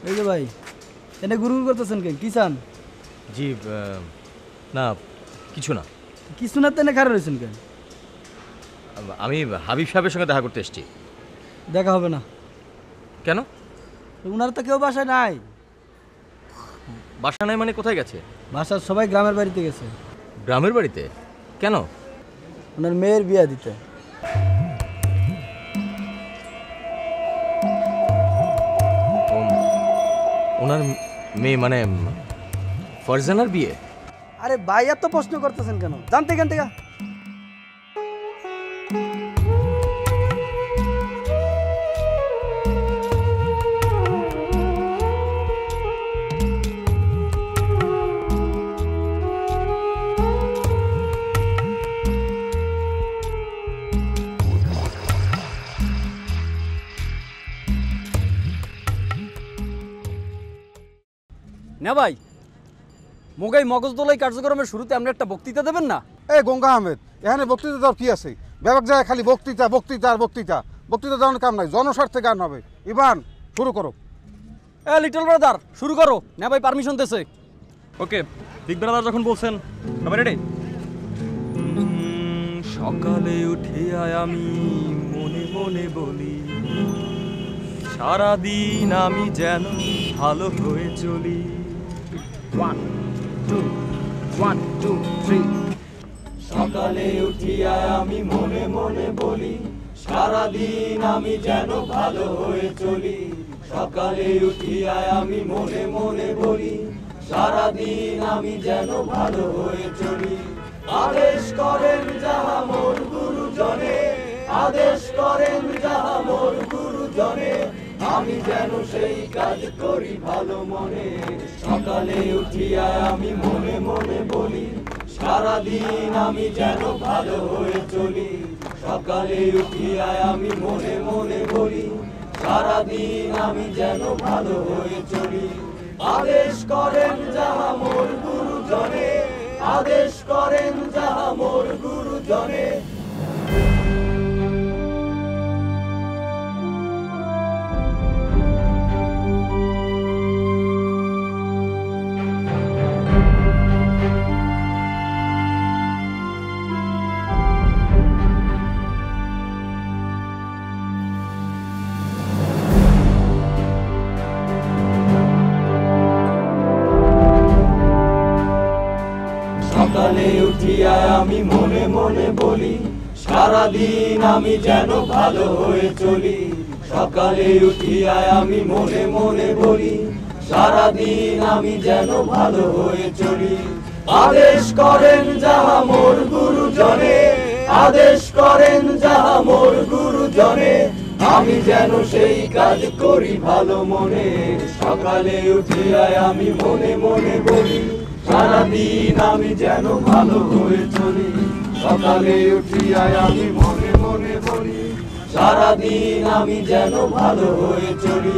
এই যে ভাই, এনে গুরুগুরু করতেছেন কেন? কি চান? জি না, কিছু না। কিছু না তেনে খারাপ রয়েছেন কেন? আমি হাবিব সাহেবের সঙ্গে দেখা করতে এসেছি। দেখা হবে না। কেন? উনার তো কেউ বাসায় নাই। বাসা নাই মানে কোথায় গেছে? বাসার সবাই গ্রামের বাড়িতে গেছে গ্রামের বাড়িতে? কেন? ওনার মেয়ের বিয়া দিতে। ওনার মেয়ে মানে ফারজানার বিয়ে? আরে ভাই এত প্রশ্ন করতেছেন কেন? জানতে কেন থেকে? না ভাই, মোগাই মগজদোলাই কার্যক্রমের শুরুতে আমরা একটা বক্তৃতা দেবেন না? এই গঙ্গা আহমেদ, এখানে বক্তৃতা দেওয়ার কি আছে? ব্যাপক জায়গায় খালি বক্তৃতা বক্তৃতা আর বক্তৃতা। বক্তৃতা দেওয়ার কাম নাই, জনস্বার্থে গান হবে। ইভান, শুরু করো। এ লিটল ব্রাদার, শুরু করো। না ভাই পারমিশন দিয়েছে। ওকে, বিগ ব্রাদার যখন বলছেন, সবাই রেডি? সকালে উঠিয়া আমি মনে মনে বলি, সারাদিন আমি যেন ভালো হয়ে চলি। 1 2 1 2 3। সকালে উঠিয়া আমি মনে মনে বলি, সারাদিন আমি যেন ভালো হয়ে চলি। সকালে উঠিয়া আমি মনে মনে বলি, সারাদিন আমি যেন ভালো হয়ে চলি। আদেশ করেন যাহা মোর গুরুজনে, আদেশ করেন যাহা মোর গুরুজনে, আমি যেন সেই কাজ করি ভালো মনে। সকালে উঠিয়া আমি মনে মনে বলি, সারাদিন আমি যেন ভালো হয়ে চলি। সকালে উঠিয়া আমি মনে মনে বলি, সারাদিন আমি যেন ভালো হয়ে চলি। আদেশ করেন যাহা মোর গুরুজনে, আদেশ করেন যাহা মোর গুরুজনে। সকালে উঠিয়া আমি মনে মনে বলি, সারাদিন আমি যেন ভালো হয়ে চলি। সকালে উঠিয়া আমি মনে মনে বলি, সারাদিন আমি যেন ভালো হয়ে চলি। আদেশ করেন যাহা মোর গুরুজনে, আদেশ করেন যাহা মোর গুরুজনে, আমি যেন সেই কাজ করি ভালো মনে। সকালে উঠিয়া আমি মনে মনে বলি, সারাদিন আমি যেন ভালো হয়ে চলি। সকালে উঠিয়া আমি মনে মনে বলি, সারাদিন আমি যেন ভালো হয়ে চলি।